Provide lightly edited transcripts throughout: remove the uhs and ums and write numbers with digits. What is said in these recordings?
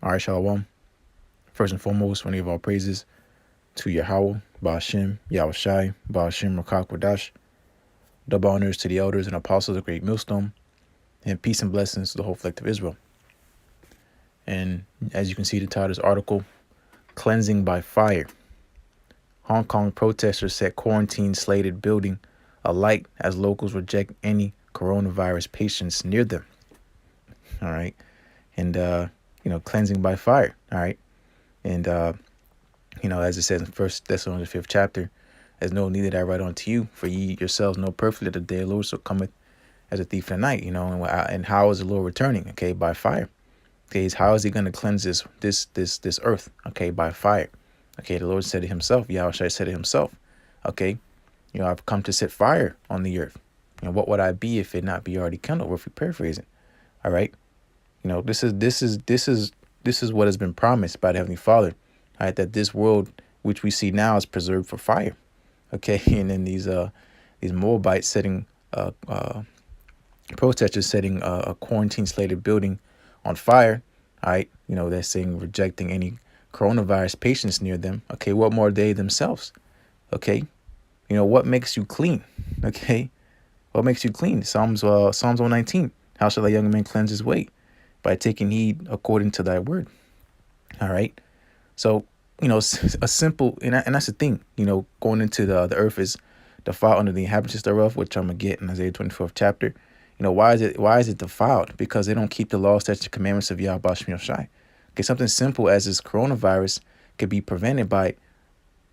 All right, Shalom. First and foremost, we give all praises to Yahawah, Ba'ashem, YAHAWASHI, Ba'ashem, Rakakwadash. Double honors to the elders and apostles of Great Millstone, and peace and blessings to the whole collective Israel. And as you can see, the title of this article, Cleansing by Fire. Hong Kong protesters set quarantine slated building alight as locals reject any coronavirus patients near them. All right. And, cleansing by fire. All right. And, as it says in 1 Thessalonians 5th chapter, there's no need that I write unto you, for ye yourselves know perfectly that the day of the Lord so cometh as a thief in the night, and how is the Lord returning? Okay, by fire. Okay, how is he going to cleanse this earth? Okay, by fire. Okay, the Lord said it himself. Yahushua said it himself. Okay, I've come to set fire on the earth. What would I be if it not be already kindled? Or if we paraphrasing, all right. This is what has been promised by the Heavenly Father. All right, that this world which we see now is preserved for fire. Okay, and then these Moabites setting protesters setting a quarantine slated building on fire. All right, they're saying rejecting any coronavirus patients near them. Okay, what more are they themselves? Okay, what makes you clean? Okay, what makes you clean? Psalms 119. How shall a young man cleanse his way? By taking heed according to thy word. All right, so a simple, and that's the thing. Going into the earth is defiled under the inhabitants thereof, which I'm gonna get in Isaiah 24th chapter. Why is it defiled? Because they don't keep the law, statutes, commandments of Yahweh Shem Shai. Okay, something simple as this coronavirus could be prevented by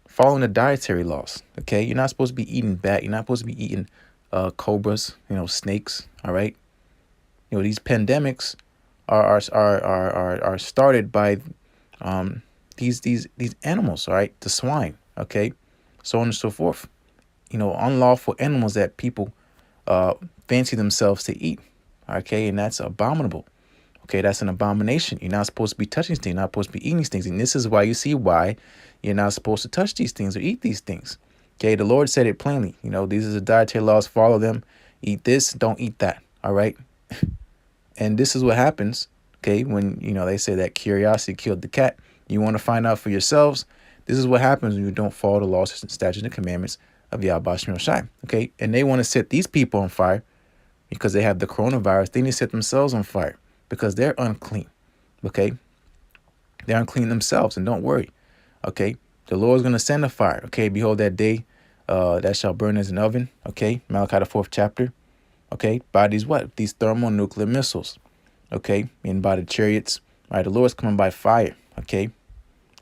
following the dietary laws. Okay, you're not supposed to be eating bat. You're not supposed to be eating cobras. Snakes. All right. These pandemics are started by these animals. All right, the swine. Okay, so on and so forth. Unlawful animals that people fancy themselves to eat. Okay, and that's abominable. Okay, that's an abomination. You're not supposed to be touching these things. You're not supposed to be eating these things. And this is why you see why you're not supposed to touch these things or eat these things. Okay, the Lord said it plainly. These are the dietary laws. Follow them. Eat this. Don't eat that. All right. And this is what happens. Okay, when they say that curiosity killed the cat. You want to find out for yourselves. This is what happens when you don't follow the laws, statutes, and commandments of Yahweh Shem Shai. Okay, and they want to set these people on fire because they have the coronavirus. They need to set themselves on fire because they're unclean. Okay, they're unclean themselves, and don't worry. Okay, the Lord's going to send a fire. Okay, behold that day that shall burn as an oven. Okay, Malachi the 4th chapter. Okay, by these these thermonuclear missiles. Okay, and by the chariots. All right, the Lord's coming by fire. Okay,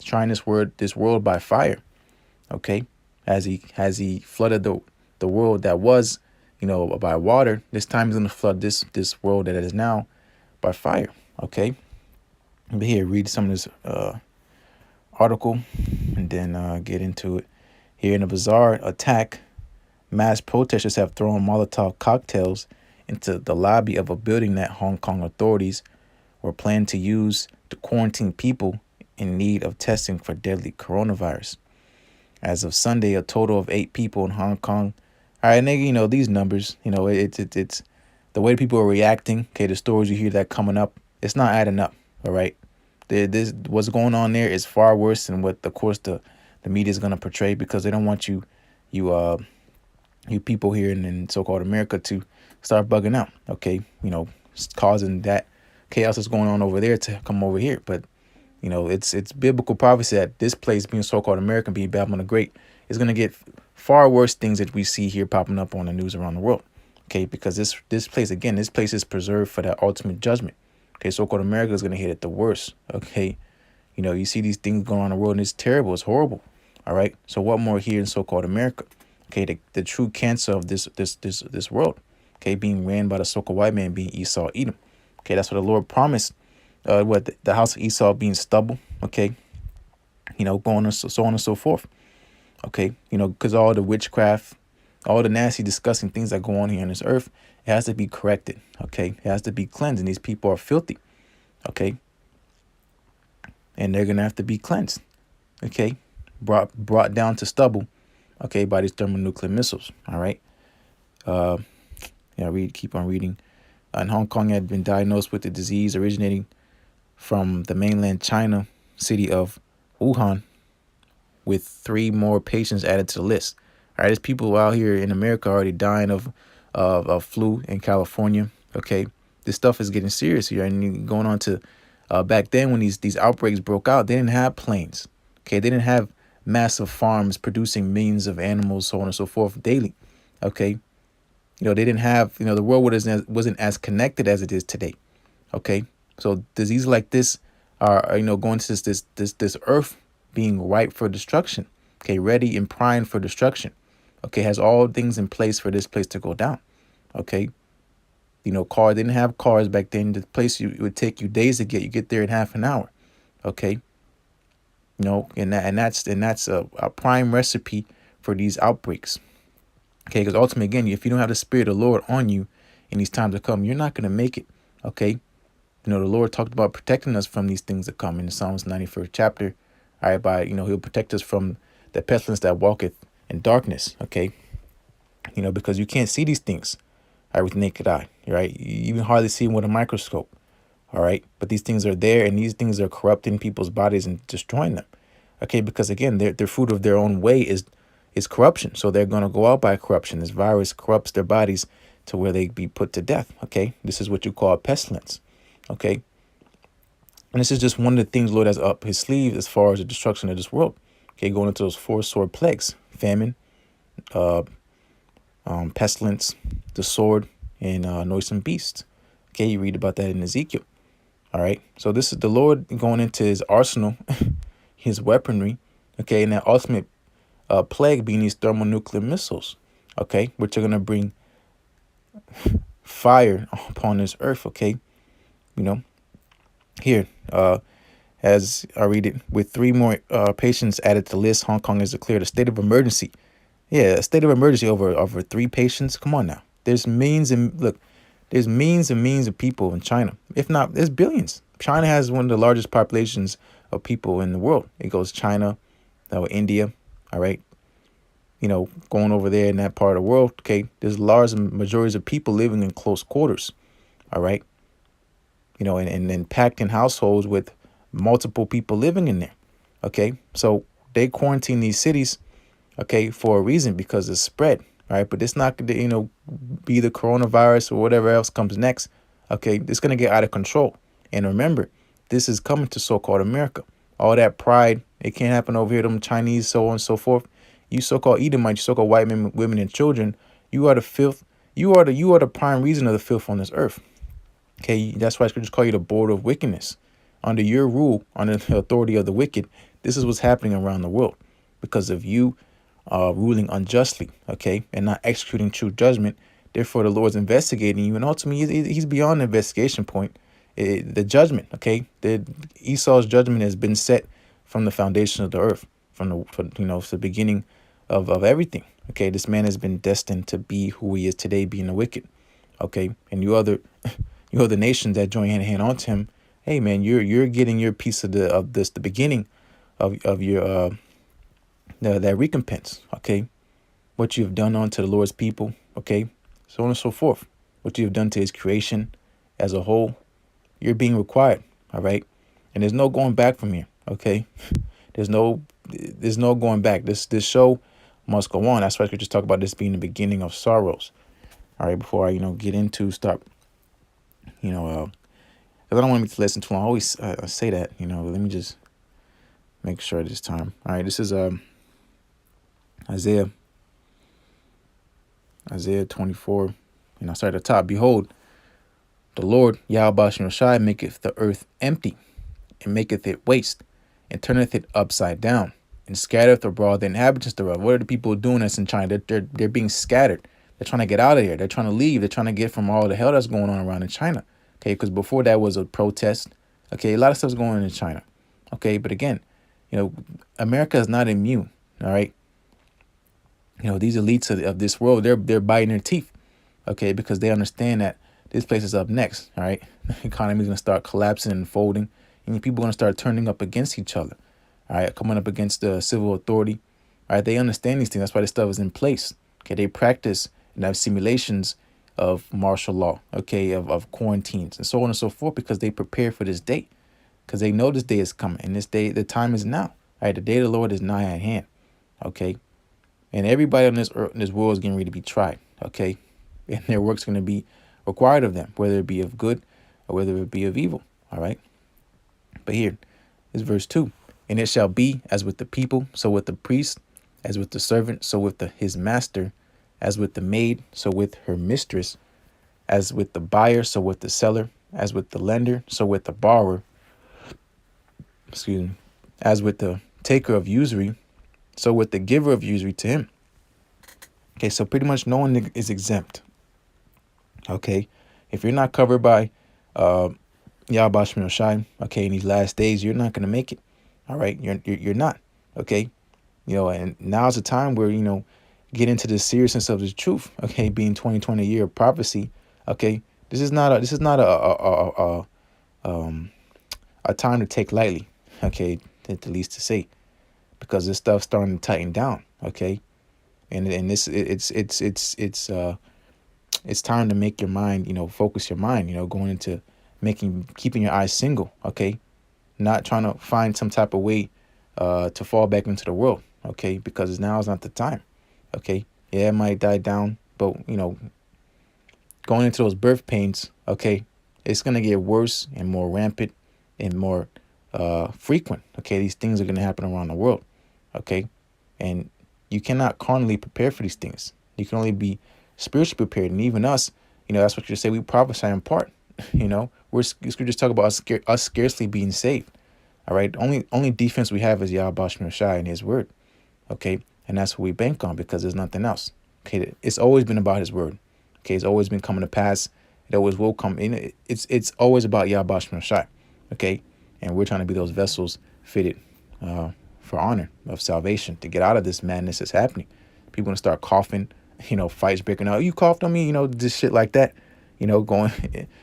trying this world by fire. Okay, as he flooded the world that was by water. This time he's going to flood this world that it is now by fire. Okay, but here, read some of this article and then get into it. Here in a bizarre attack, mass protesters have thrown Molotov cocktails into the lobby of a building that Hong Kong authorities were planning to use to quarantine people in need of testing for deadly coronavirus. As of Sunday, a total of 8 people in Hong Kong. All right, nigga, these numbers, it's the way people are reacting. Okay, the stories you hear that coming up, it's not adding up. All right, what's going on there is far worse than what, of course, the media is going to portray, because they don't want you people here in so-called America to start bugging out. Okay, causing that chaos that's going on over there to come over here. But it's biblical prophecy that this place, being so-called American, being Babylon the Great, is going to get far worse things that we see here popping up on the news around the world. Okay, because this place is preserved for that ultimate judgment. Okay, so-called America is going to hit it the worst. Okay, you see these things going on in the world, and it's terrible. It's horrible. All right, so what more here in so-called America? Okay, the true cancer of this world. Okay, being ran by the so-called white man, being Esau, Edom. Okay, that's what the Lord promised. The house of Esau being stubble. Okay, going on so on and so forth. Okay, because all the witchcraft, all the nasty, disgusting things that go on here on this earth, it has to be corrected. Okay, it has to be cleansed, and these people are filthy. Okay, and they're gonna have to be cleansed. Okay, brought down to stubble. Okay, by these thermonuclear missiles. All right. Keep on reading. In Hong Kong, had been diagnosed with the disease originating from the mainland China city of Wuhan, with 3 more patients added to the list. All right, there's people out here in America already dying of flu in California. Okay, this stuff is getting serious here, and going on to back then when these outbreaks broke out, they didn't have planes. Okay, they didn't have massive farms producing millions of animals, so on and so forth daily. Okay, they didn't have, the world wasn't as connected as it is today. Okay, so diseases like this are going to this earth being ripe for destruction. Okay, ready and primed for destruction. Okay, has all things in place for this place to go down. Okay, car didn't have cars back then. The place it would take you days to get, you get there in half an hour. Okay, and that's a prime recipe for these outbreaks. Okay, because ultimately, again, if you don't have the Spirit of the Lord on you in these times to come, you're not going to make it. Okay, the Lord talked about protecting us from these things that come in the Psalms 91st chapter. All right, by He'll protect us from the pestilence that walketh in darkness. Okay, because you can't see these things, all right, with the naked eye. Right, you can hardly see them with a microscope. All right, but these things are there, and these things are corrupting people's bodies and destroying them. Okay, because again, their fruit of their own way is corruption. So they're going to go out by corruption. This virus corrupts their bodies to where they be put to death. Okay, this is what you call a pestilence. Okay, and this is just one of the things Lord has up his sleeve as far as the destruction of this world. Okay, going into those 4 sword plagues: famine, pestilence, the sword, and noisome beasts. Okay, you read about that in Ezekiel. All right, so this is the Lord going into his arsenal, his weaponry. Okay, and that ultimate plague being these thermonuclear missiles. Okay, which are going to bring fire upon this earth. Okay, here, as I read it, with 3 more patients added to the list, Hong Kong has declared a state of emergency. Yeah, a state of emergency over 3 patients. Come on now. There's millions and millions of people in China. If not, there's billions. China has one of the largest populations of people in the world. It goes China, India. All right. Going over there in that part of the world. Okay. There's large majorities of people living in close quarters. All right. And then packed in households with multiple people living in there. Okay. So they quarantine these cities, okay, for a reason, because it's spread. All right. But it's not going to, be the coronavirus or whatever else comes next. Okay. It's going to get out of control. And remember, this is coming to so-called America. All that pride, it can't happen over here. Them Chinese, so on and so forth. You so-called Edomites, you so-called white men, women, and children, you are the filth. You are the prime reason of the filth on this earth. Okay, that's why I could just call you the border of wickedness. Under your rule, under the authority of the wicked, this is what's happening around the world because of you ruling unjustly, okay, and not executing true judgment. Therefore, the Lord's investigating you, and ultimately, he's beyond the investigation point. The judgment, okay, Esau's judgment has been set from the foundation of the earth, from the beginning of everything. Okay, this man has been destined to be who he is today, being the wicked. Okay, and you other nations that join hand in hand onto him. Hey man, you're getting your piece of the beginning of your that recompense. Okay, what you've done unto the Lord's people. Okay, so on and so forth. What you've done to his creation as a whole, you're being required. All right, and there's no going back from here. Okay, there's no going back. This show must go on. That's why I could just talk about this being the beginning of sorrows. All right, before I get into stop. Because I don't want me to listen too long. I always say that. Let me just make sure this time. All right, this is Isaiah 24. I start at the top. Behold, the Lord YAHAWASHI maketh the earth empty, and maketh it waste, and turneth it upside down, and scattereth abroad the inhabitants thereof. What are the people doing that's in China? They're being scattered. They're trying to get out of here. They're trying to leave. They're trying to get from all the hell that's going on around in China. Okay, because before that was a protest. Okay, a lot of stuff's going on in China. Okay, but again, America is not immune. All right. These elites of this world, they're biting their teeth. Okay, because they understand that this place is up next. All right, the economy is going to start collapsing and folding, and people are going to start turning up against each other. All right, coming up against the civil authority. All right, they understand these things. That's why this stuff is in place. Okay, they practice and have simulations of martial law, okay, of quarantines and so on and so forth, because they prepare for this day. because they know this day is coming, and this day, the time is now. All right, the day of the Lord is nigh at hand. Okay, and everybody on this earth, in this world is getting ready to be tried. Okay, and their work's going to be required of them, whether it be of good or whether it be of evil. All right, but here is verse 2. And it shall be as with the people, so with the priest, as with the servant, so with his master, as with the maid, so with her mistress, as with the buyer, so with the seller, as with the lender, so with the borrower, excuse me, as with the taker of usury, so with the giver of usury to him. Okay, so pretty much no one is exempt. Okay, if you're not covered by YAHAWASHI, okay, in these last days, you're not going to make it. All right, you're not. Okay, and now's the time where get into the seriousness of the truth. Okay, being 2020 year of prophecy. Okay, this is not a time to take lightly. Okay, at the least to say, because this stuff's starting to tighten down. Okay, and this it's time to make your mind, focus your mind, going into keeping your eyes single. Okay, not trying to find some type of way to fall back into the world. Okay, because now is not the time. Okay, yeah, it might die down, but going into those birth pains, okay, it's gonna get worse and more rampant and more frequent. Okay, these things are gonna happen around the world. Okay, and you cannot carnally prepare for these things. You can only be spiritually prepared. And even us, that's what you say. We prophesy in part. We're scriptures talk about us scarcely being saved. All right, only defense we have is YAHAWASHI and His word. Okay, and that's what we bank on, because there's nothing else. Okay, it's always been about His word. Okay, it's always been coming to pass. It always will come in. It's always about YAHAWASHI. Okay, and we're trying to be those vessels fitted for honor of salvation, to get out of this madness that's happening. People gonna start coughing, fights breaking out. You coughed on me, this shit like that. Going,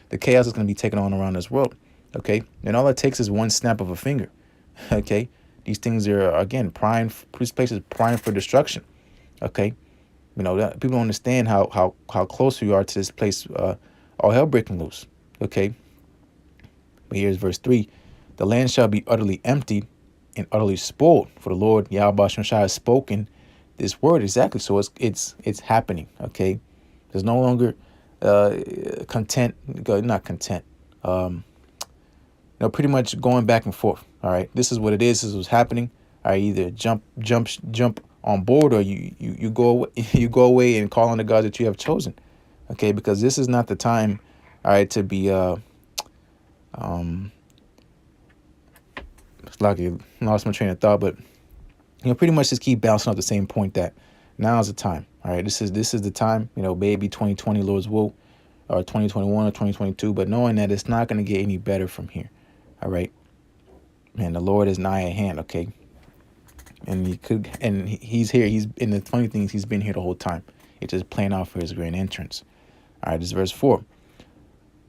the chaos is gonna be taken on around this world. Okay, and all it takes is one snap of a finger. Okay, these things are again this place is primed for destruction. Okay, that people don't understand how close we are to this place. All hell breaking loose. Okay, but here's verse 3: the land shall be utterly emptied and utterly spoiled, for the Lord YAHAWASHI has spoken this word. Exactly. So it's happening. Okay, there's no longer content. Not content. Pretty much going back and forth. All right, this is what it is. This is what's happening. All right, either jump on board, or you go away, you go away and call on the God that you have chosen. Okay, because this is not the time. All right, to be lucky, lost my train of thought, but pretty much just keep bouncing off the same point that now is the time. All right, this is the time. Maybe 2020, Lord's will, or 2021 or 2022, but knowing that it's not going to get any better from here. All right, and the Lord is nigh at hand. Okay, and He's here. And the funny thing is, He's been here the whole time. It's just playing out for His grand entrance. All right, this is verse 4.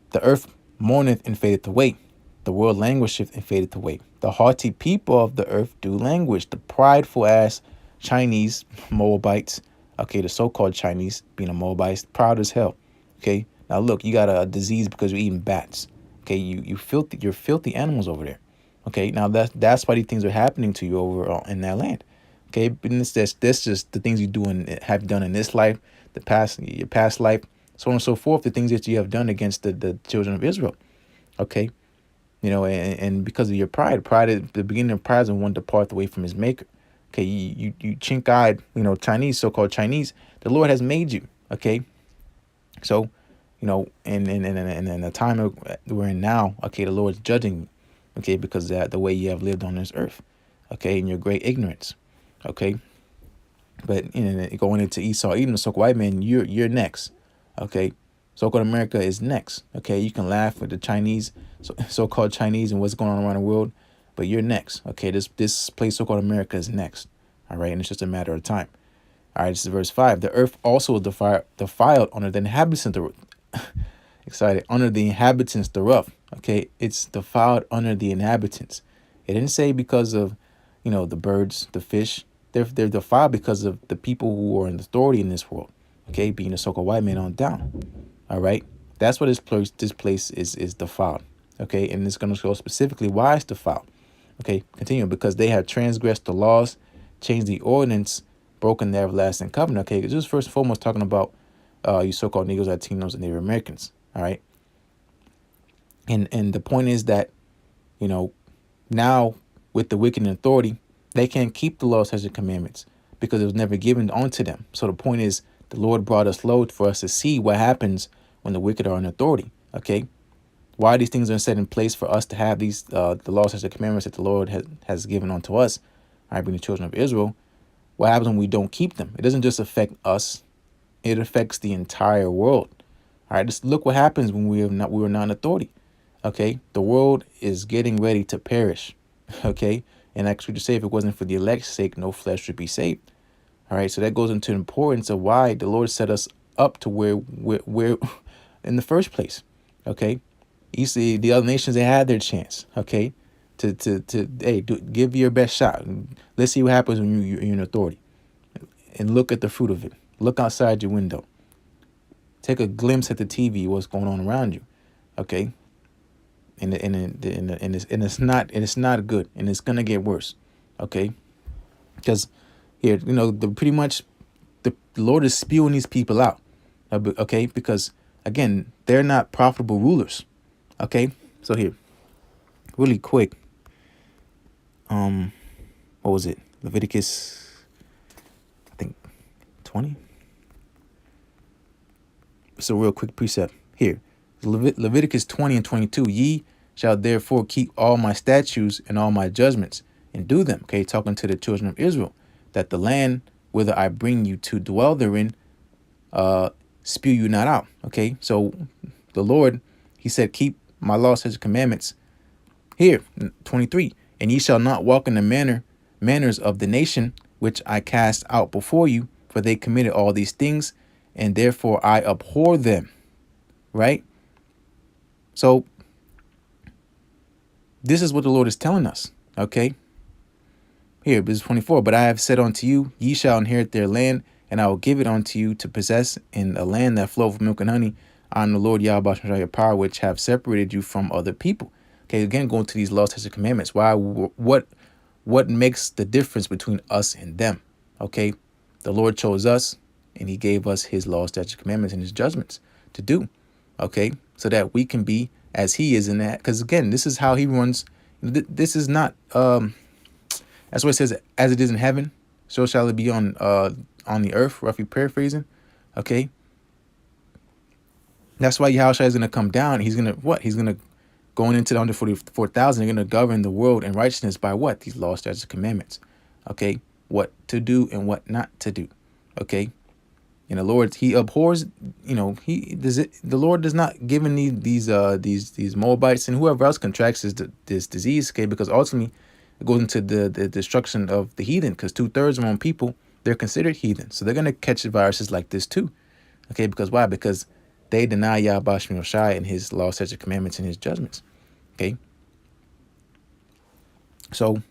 The earth mourneth and fadeth away. The world languisheth and fadeth away. The haughty people of the earth do languish. The prideful ass Chinese, Moabites, okay, the so-called Chinese, being a Moabite, proud as hell. Okay, now look, you got a disease because you're eating bats. Okay, you're filthy animals over there. Okay, now that's why these things are happening to you over in that land. Okay, but that's just the things you do and have done in this life, your past life, so on and so forth. The things that you have done against the children of Israel. Okay. And because of your pride at the beginning of pride is when one depart away from his maker. Okay, you chink-eyed, Chinese, so-called Chinese, the Lord has made you. Okay, so, in the time we're in now, okay, the Lord's judging you. Okay, because of the way you have lived on this earth. Okay, in your great ignorance. Okay, but going into Esau, Edom, the so-called white man, you're next. Okay. So-called America is next. Okay, you can laugh at the Chinese, so-called Chinese, and what's going on around the world, but you're next. Okay, this place, so-called America, is next. All right, and it's just a matter of time. All right, this is verse 5. The earth also is defiled under the inhabitants thereof. Excited, under the inhabitants thereof. Okay, it's defiled under the inhabitants. It didn't say because of, the birds, the fish. They're defiled because of the people who are in authority in this world. Okay, being a so-called white man on down. All right, that's what this place is defiled. Okay, and it's going to show specifically why it's defiled. Okay, continue. Because they have transgressed the laws, changed the ordinance, broken the everlasting covenant. Okay, this is first and foremost talking about you so-called Negroes, Latinos, and Native Americans. All right, and the point is that, you know, now with the wicked in authority, they can't keep the law, statutes, and commandments because it was never given unto them. So the point is, the Lord brought us low for us to see what happens when the wicked are in authority. Okay, why these things are set in place for us to have these the laws, statutes, and commandments that the Lord has given unto us, all right, being the children of Israel. What happens when we don't keep them? It doesn't just affect us; it affects the entire world. All right, just look what happens when we were not in authority. Okay, the world is getting ready to perish. Okay, and like Scripture say, if it wasn't for the elect's sake, no flesh would be saved. All right, so that goes into the importance of why the Lord set us up to where we're in the first place. Okay, you see, the other nations, they had their chance. Okay, to hey, give your best shot. Let's see what happens when you're in authority, and look at the fruit of it. Look outside your window. Take a glimpse at the TV, what's going on around you. Okay, and it's not good, and it's gonna get worse. Okay, because here, you know, pretty much the Lord is spewing these people out. Okay, because again, they're not profitable rulers. Okay, so here, really quick, what was it? Leviticus, I think 20. So real quick precept here, Leviticus 20 and 22. Ye shall therefore keep all my statutes and all my judgments and do them. Okay, talking to the children of Israel, that the land whither I bring you to dwell therein, spew you not out. Okay, so the Lord, he said, keep my laws, statutes, commandments. Here, 23. And ye shall not walk in the manners of the nation which I cast out before you, for they committed all these things, and therefore I abhor them. Right? So this is what the Lord is telling us. Okay? Here, verse 24. But I have said unto you, ye shall inherit their land, and I will give it unto you to possess in a land that floweth with milk and honey. I am the Lord YAHAWASHI, your power, which have separated you from other people. Okay, again, going to these laws, statutes, and commandments. Why? What makes the difference between us and them? Okay, the Lord chose us, and he gave us his laws, statutes, commandments, and his judgments to do. Okay, so that we can be as he is in that. Because again, this is how he runs. This is not. That's what it says. As it is in heaven, so shall it be on the earth. Roughly paraphrasing. Okay. That's why Yahushua is going to come down. He's going to what? He's going to going into the 144,000. They're going to govern the world in righteousness by what? These laws, statutes, and commandments. Okay, what to do and what not to do. Okay. And the Lord, he abhors, you know, the Lord does not give these Moabites and whoever else contracts this disease, okay, because ultimately it goes into the destruction of the heathen, because 2/3 of them people, they're considered heathen. So they're going to catch viruses like this too. Okay, because why? Because they deny YAHAWASHI and his law, statutes, commandments, and his judgments. Okay. So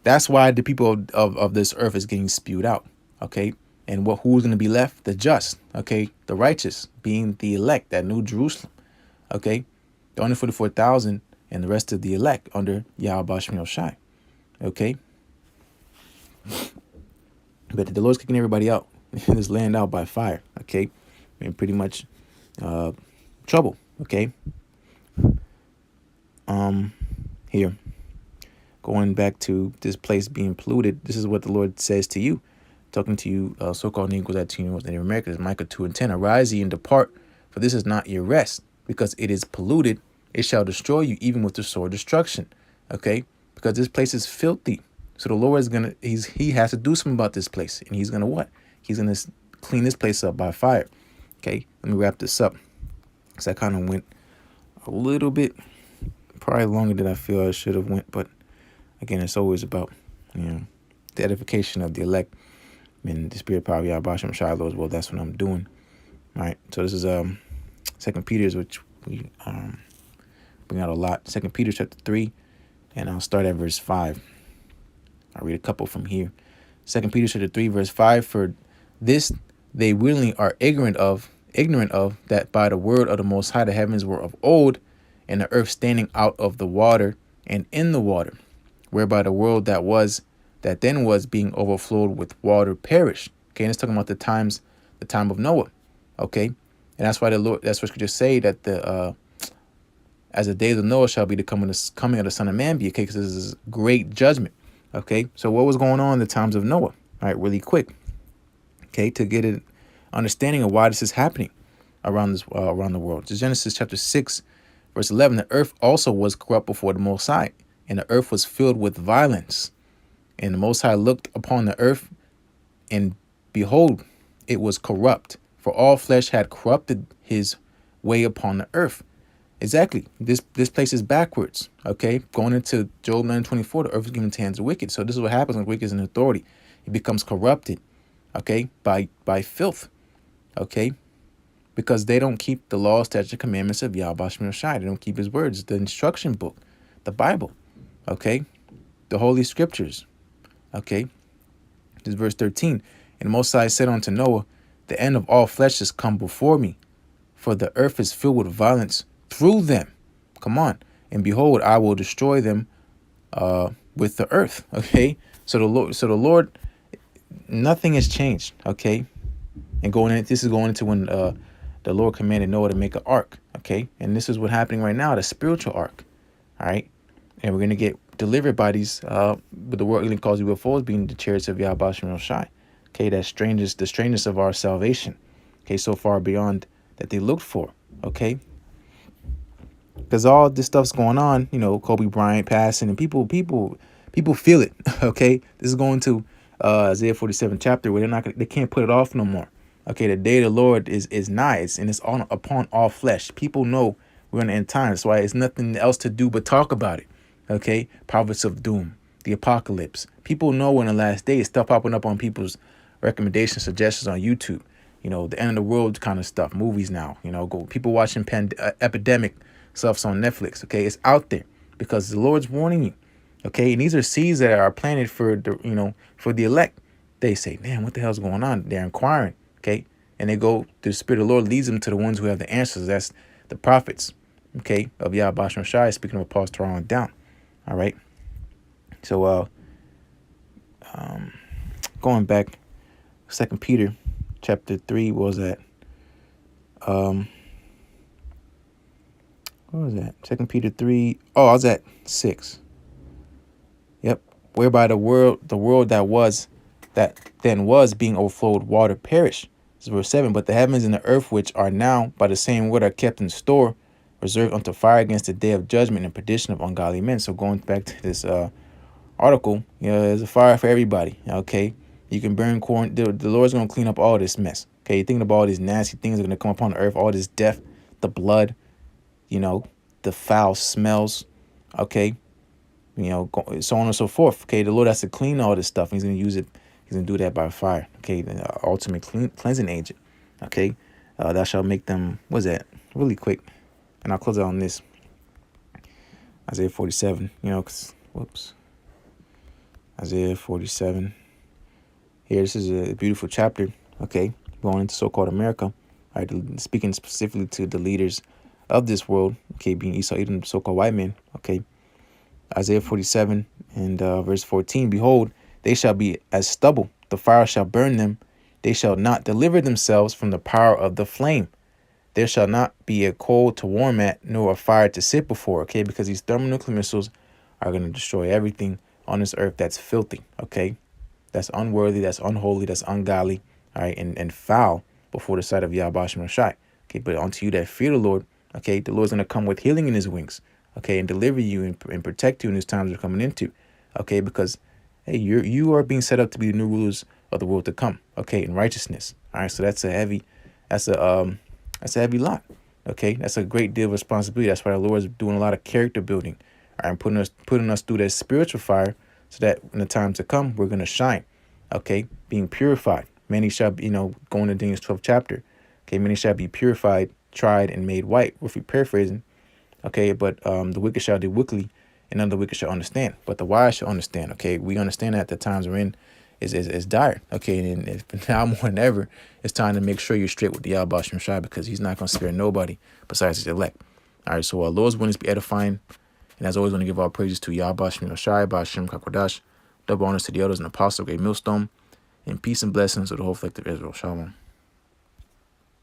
that's why the people of this earth is getting spewed out. Okay. And who's going to be left? The just. Okay. The righteous, being the elect, that New Jerusalem. Okay. The 144,000 and the rest of the elect under YAHAWASHI. Okay. But the Lord's kicking everybody out in this land out by fire. Okay. And pretty much trouble. Okay. Here, going back to this place being polluted, this is what the Lord says to you, talking to you, so-called Negroes, Latinos, Native Americans. Micah 2 and 10. Arise ye and depart, for this is not your rest, because it is polluted. It shall destroy you, even with the sword destruction. Okay, because this place is filthy. So the Lord is gonna, he has to do something about this place, and he's gonna what? He's gonna clean this place up by fire. Okay, let me wrap this up, because I kind of went a little bit, probably longer than I feel I should have went. But again, it's always about, you know, the edification of the elect and the spirit power of YAHAWASHI Shiloh as well. That's what I'm doing. All right, so this is 2 Peter's, which we bring out a lot. 2 Peter chapter 3, and I'll start at verse 5. I'll read a couple from here. 2 Peter chapter 3, verse 5. For this they willingly are ignorant of that by the word of the Most High the heavens were of old, and the earth standing out of the water and in the water, whereby the world that then was being overflowed with water perished. Okay, and it's talking about the time of Noah. Okay, and that's why the Lord, that's what Scripture say, that the as the days of Noah shall be the coming of the Son of Man be. Okay, because this is great judgment. Okay, so what was going on in the times of Noah? All right, really quick. Okay, to get an understanding of why this is happening around the world. It's Genesis chapter 6, verse 11. The earth also was corrupt before the Most High, and the earth was filled with violence. And the Most High looked upon the earth, and behold, it was corrupt, for all flesh had corrupted his way upon the earth. Exactly. This place is backwards. Okay, going into Job 9:24, the earth is given to hands of the wicked. So this is what happens when wicked is in authority. It becomes corrupted. Okay, by filth. Okay, because they don't keep the law, statutes, and commandments of YAHAWASHI. They don't keep his words, the instruction book, the Bible. Okay, the Holy Scriptures. Okay, this is verse 13. And the Most High said unto Noah, the end of all flesh is come before me, for the earth is filled with violence through them. Come on. And behold, I will destroy them with the earth. Okay, so the Lord, nothing has changed. Okay, and this is going into when the Lord commanded Noah to make an ark. Okay, and this is what's happening right now, the spiritual ark. All right, and we're gonna get delivered by these what the world even calls UFOs, being the chariots of YAHAWASHI. Okay, the strangeness of our salvation. Okay, so far beyond that they looked for. Okay, because all this stuff's going on, you know, Kobe Bryant passing, and people feel it. Okay, this is going to Isaiah 47 chapter where they can't put it off no more. Okay, the day of the Lord is nigh, and it's upon all flesh. People know we're in the end times. That's why it's nothing else to do but talk about it. Okay, prophets of doom, the apocalypse. People know in the last days, stuff popping up on people's recommendations, suggestions on YouTube. You know, the end of the world kind of stuff. Movies now. You know, people watching epidemic stuff's on Netflix. Okay, it's out there because the Lord's warning you. Okay, and these are seeds that are planted for the elect. They say, man, what the hell's going on? They're inquiring. Okay, and the Spirit of the Lord leads them to the ones who have the answers. That's the prophets. Okay, of YAHAWASHI, speaking of Apostle on down. All right. So going back, 2 Peter chapter 3, what was that? What was that? 2 Peter 3. Oh, I was at 6. Yep. Whereby the world that then was being overflowed with water perished. This is verse 7. But the heavens and the earth, which are now by the same word, are kept in store, reserved unto fire against the day of judgment and perdition of ungodly men. So going back to this article, there's a fire for everybody. Okay, you can burn corn. The Lord's going to clean up all this mess. Okay, you're thinking about all these nasty things that are going to come upon the earth, all this death, the blood, the foul smells. Okay, so on and so forth. Okay, the Lord has to clean all this stuff. He's going to use it. He's going to do that by fire. Okay, the ultimate cleansing agent. Okay, thou shalt make them. What's that? Really quick, and I'll close out on this. Isaiah 47. Whoops. Isaiah 47. Here, this is a beautiful chapter. Okay, going into so-called America. All right, speaking specifically to the leaders of this world. Okay, being Esau, Edom, so-called white men. Okay, Isaiah 47 and verse 14. Behold, they shall be as stubble. The fire shall burn them. They shall not deliver themselves from the power of the flame. There shall not be a coal to warm at, nor a fire to sit before. Okay, because these thermonuclear missiles are going to destroy everything on this earth that's filthy. Okay, that's unworthy, that's unholy, that's ungodly. All right, and foul before the sight of YAHAWASHI. Okay, but unto you that fear the Lord, okay, the Lord's going to come with healing in his wings. Okay, and deliver you and protect you in these times we're coming into. Okay, because hey, you are being set up to be the new rulers of the world to come. Okay, in righteousness. All right, so that's a heavy lot. Okay, that's a great deal of responsibility. That's why the Lord is doing a lot of character building. All right, and putting us through that spiritual fire, so that in the time to come we're gonna shine. Okay, being purified. Many shall be, going to Daniel's 12th chapter. Okay, many shall be purified, tried, and made white. If we paraphrasing. Okay, but the wicked shall do wickedly, and none of the wicked shall understand. But the wise shall understand. Okay, we understand that the times we're in is dire. Okay, and if now more than ever, it's time to make sure you're straight with the YAHAWASHI, because he's not going to spare nobody besides his elect. All right, so Lord's willing, be edifying. And as always, want to give all praises to YAHAWASHI, Ba'ashem, Kakwadash. Double honors to the elders and apostles of Great Millstone. And peace and blessings to the whole collective Israel. Shalom.